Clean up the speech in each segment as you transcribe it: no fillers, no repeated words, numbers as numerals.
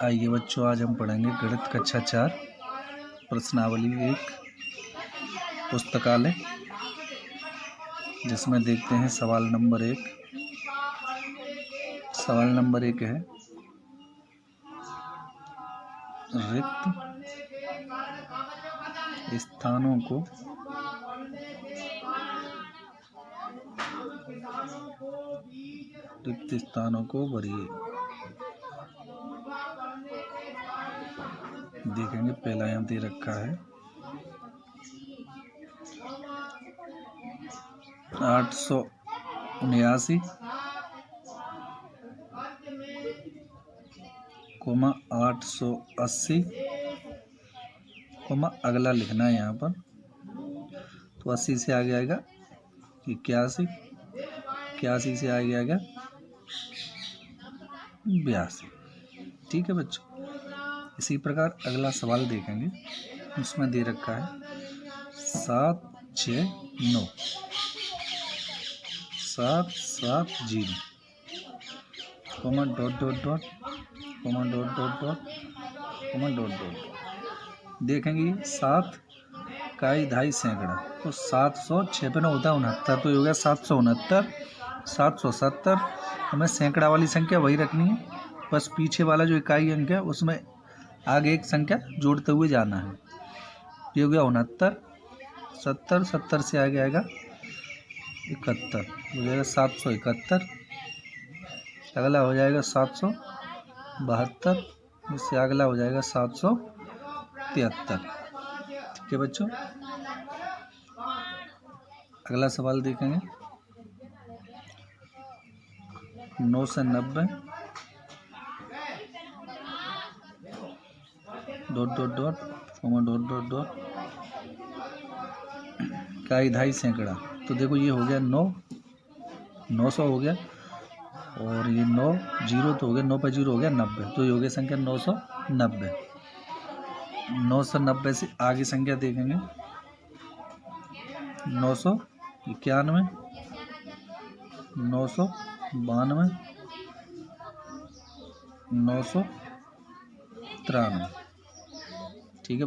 आइए बच्चों, आज हम पढ़ेंगे गणित कक्षा 4 प्रश्नावली 1 पुस्तकालय, जिसमें देखते हैं सवाल नंबर 1। सवाल नंबर 1 है, रिक्त स्थानों को भरिए। देखेंगे, पहला यहाँ दे रखा है 879, 880, अगला लिखना है यहाँ पर। तो 80 से आगे आएगा 81, 81 से आगे आएगा 82। ठीक है बच्चों, इसी प्रकार अगला सवाल देखेंगे। उसमें दे रखा है 769, 770, देखेंगे 7 का ढाई सैकड़ा, तो 706 पे 9 होता है 69, तो ये हो गया 769, 770। हमें सैकड़ा वाली संख्या वही रखनी है, बस पीछे वाला जो इकाई अंक है उसमें आगे एक संख्या जोड़ते हुए जाना है। ये हो गया 69, 70, 70 से आगे आएगा 71, हो जाएगा 771। अगला हो जाएगा 772, इससे अगला हो जाएगा 773। ठीक है बच्चों, अगला सवाल देखेंगे। 9 से 90, ... का ढाई सैकड़ा, तो देखो ये हो गया 900 हो गया, और ये 9 जीरो तो हो गया, 9 पर 0 हो गया 90, तो ये हो गया संख्या 990। 990 से आगे संख्या देखेंगे 991, 992, 993। ठीक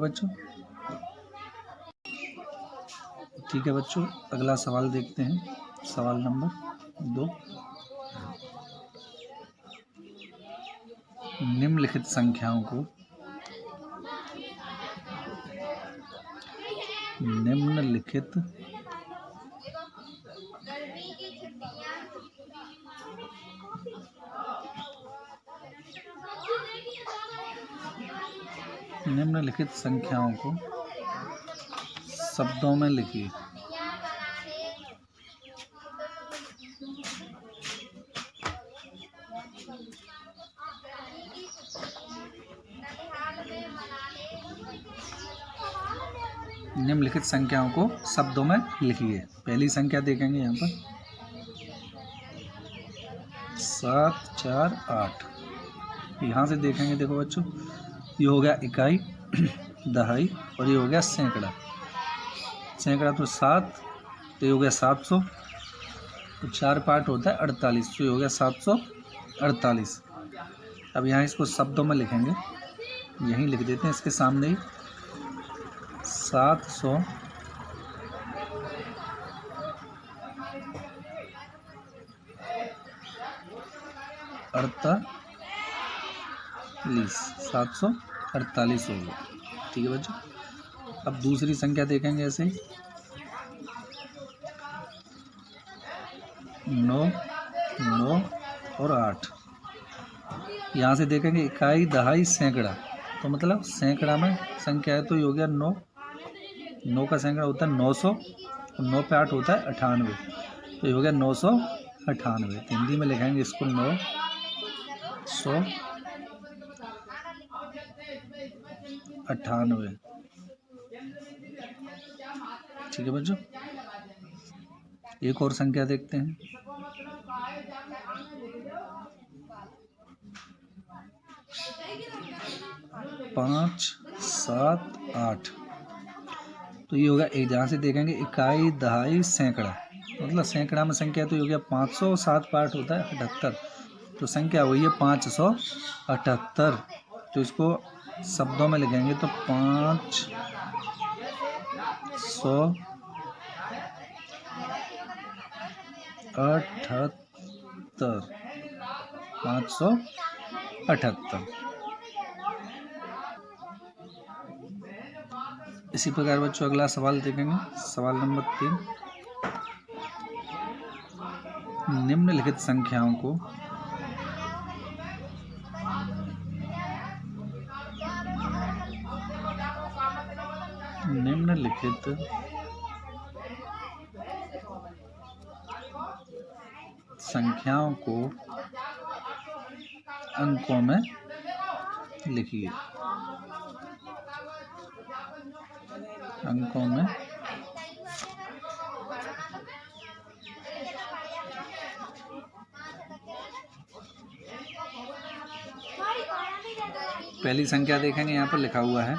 है बच्चों, अगला सवाल देखते हैं। सवाल नंबर 2, निम्नलिखित संख्याओं को निम्नलिखित संख्याओं को शब्दों में लिखिए। निम्नलिखित संख्याओं को शब्दों में लिखिए। पहली संख्या देखेंगे यहाँ पर 748। यहाँ से देखेंगे, देखो बच्चों, ये हो गया इकाई, दहाई, और ये हो गया सैकड़ा। सैकड़ा तो 7, तो ये हो गया 700, तो 4 पार्ट होता है 48, तो ये हो गया 748। अब यहाँ इसको शब्दों में लिखेंगे, यहीं लिख देते हैं इसके सामने ही। 748, 748 हो गया। ठीक है बच्चों, अब दूसरी संख्या देखेंगे ऐसे ही 9, 9 और 8। यहाँ से देखेंगे इकाई, दहाई, सैकड़ा, तो मतलब सैकड़ा में संख्या है, तो ये हो गया 9, 9 का सैकड़ा होता है 900, और 9 पे 8 होता है 98, तो ये हो गया 998। हिंदी में लिखेंगे इसको 998। ठीक है बच्चों, एक और संख्या देखते हैं। 5, 7, 8, तो ये होगा एक, जहाँ से देखेंगे इकाई, दहाई, सैकड़ा, मतलब सैकड़ा में संख्या तो ये हो गया 500, 7 पार्ट होता है 78, तो संख्या वही है 578। तो इसको शब्दों में लिखेंगे तो 578 578। इसी प्रकार बच्चों अगला सवाल देखेंगे। सवाल नंबर 3, निम्नलिखित संख्याओं को अंकों में लिखिए। अंकों में पहली संख्या देखेंगे, यहाँ पर लिखा हुआ है,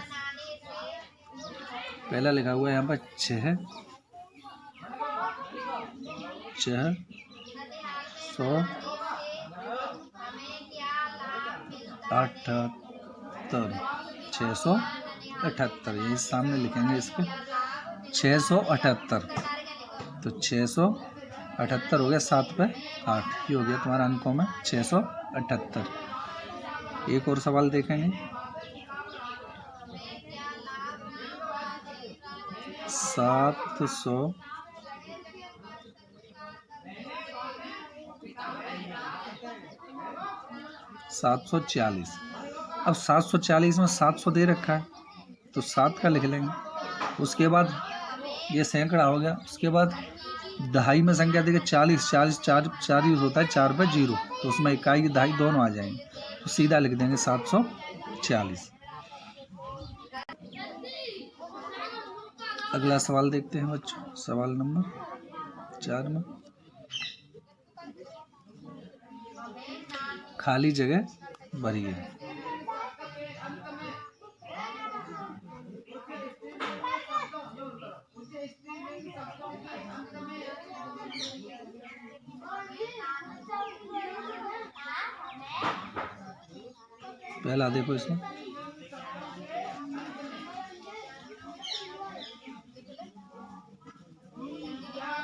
पहला लिखा हुआ है यहाँ पर 6 678 यही सामने लिखेंगे इसके 678। तो 678 हो गया, 7 पे 8, ये हो गया तुम्हारा अंकों में 678। एक और सवाल देखेंगे। 740। अब 740 में 700 दे रखा है तो 7 का लिख लेंगे। उसके बाद ये सैकड़ा हो गया। उसके बाद दहाई में संख्या देगा 40 4 यूज होता है, 4 पे 0, तो उसमें इकाई दहाई दोनों आ जाएंगे, तो सीधा लिख देंगे 740। अगला सवाल देखते हैं बच्चों। सवाल नंबर 4 में खाली जगह भरिए। पहला देखो इसमें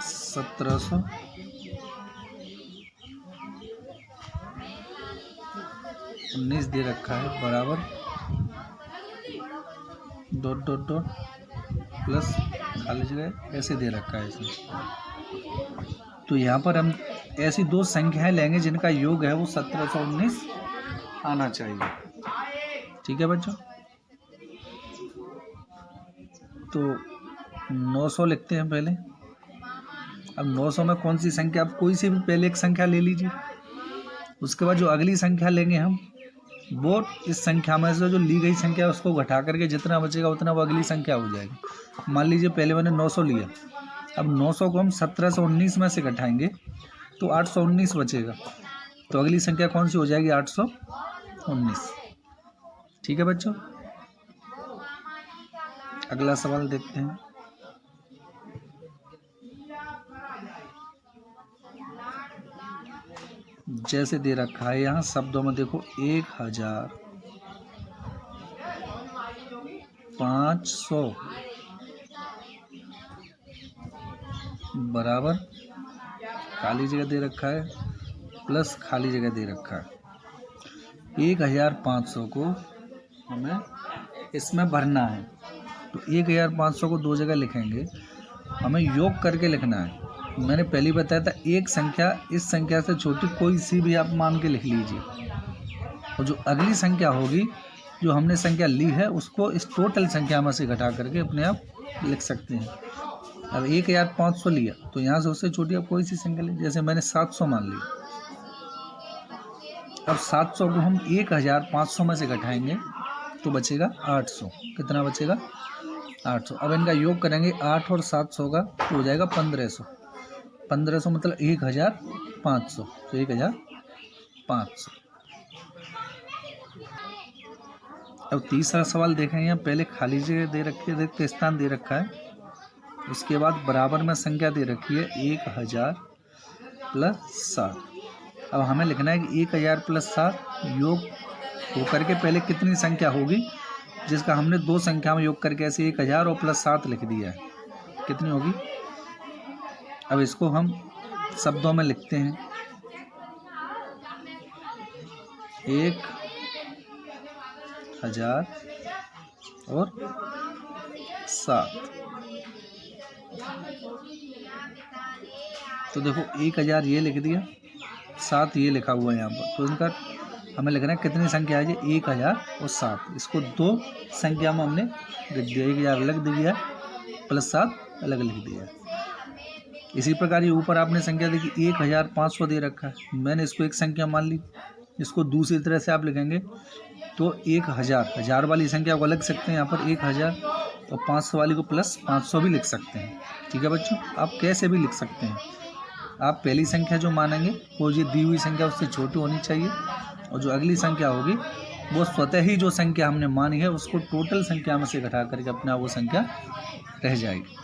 1719 दे रखा है, बराबर ... प्लस खाली जगह ऐसे दे रखा है इसमें। तो यहाँ पर हम ऐसी दो संख्याएं लेंगे जिनका योग है वो 1719 आना चाहिए। ठीक है बच्चों, तो 900 लिखते हैं पहले। अब 900 में कौन सी संख्या, आप कोई सी भी पहले एक संख्या ले लीजिए। उसके बाद जो अगली संख्या लेंगे हम, वो इस संख्या में से जो ली गई संख्या है उसको घटा करके जितना बचेगा उतना वो अगली संख्या हो जाएगी। मान लीजिए पहले मैंने 900 लिया, अब 900 को हम 1719 में से घटाएंगे तो 819 बचेगा, तो अगली संख्या कौन सी हो जाएगी? 819। ठीक है बच्चों, अगला सवाल देखते हैं। जैसे दे रखा है यहाँ शब्दों में देखो 1500 बराबर खाली जगह दे रखा है प्लस खाली जगह दे रखा है। 1500 को हमें इसमें भरना है, तो 1500 को दो जगह लिखेंगे, हमें योग करके लिखना है। मैंने पहले बताया था एक संख्या इस संख्या से छोटी कोई सी भी आप मान के लिख लीजिए, और जो अगली संख्या होगी जो हमने संख्या ली है उसको इस टोटल संख्या में से घटा करके अपने आप लिख सकते हैं। अब 1500 लिया तो यहाँ से उससे छोटी आप कोई सी संख्या ली, जैसे मैंने 700 मान लिया। अब 700 को हम 1500 में से घटाएंगे तो बचेगा 800। कितना बचेगा? 800। अब इनका योग करेंगे 8 और 700 का तो हो जाएगा 1500। 1500 मतलब 1500, तो 1500। अब तीसरा सवाल देखें, यहाँ पहले खाली जगह दे रखी है, रिक्त स्थान दे रखा है, उसके बाद बराबर में संख्या दे रखी है 1000 प्लस 7। अब हमें लिखना है कि 1000 प्लस 7 योग वो करके पहले कितनी संख्या होगी जिसका हमने दो संख्या में योग करके ऐसे 1000 और प्लस 7 लिख दिया है, कितनी होगी। अब इसको हम शब्दों में लिखते हैं, 1000 और 7। तो देखो 1000 ये लिख दिया, 7 ये लिखा हुआ है यहाँ पर। तो इनका हमें लिखना है कितनी संख्या है ये, 1000 और 7। इसको दो संख्या में हमने लिख दिया, 1000 अलग दे दिया प्लस 7 अलग लिख दिया। इसी प्रकार ये ऊपर आपने संख्या देखी 1500 दे रखा है, मैंने इसको एक संख्या मान ली। इसको दूसरी तरह से आप लिखेंगे तो 1000 वाली संख्या को अलग सकते हैं यहाँ पर 1000, और 500 वाली को प्लस 500 भी लिख सकते हैं। ठीक है बच्चों, आप कैसे भी लिख सकते हैं। आप पहली संख्या जो मानेंगे वो ये दी हुई संख्या उससे छोटी होनी चाहिए, और जो अगली संख्या होगी वो स्वतः ही जो संख्या हमने मानी है उसको टोटल संख्या में से घटा करके अपना वो संख्या रह जाएगी।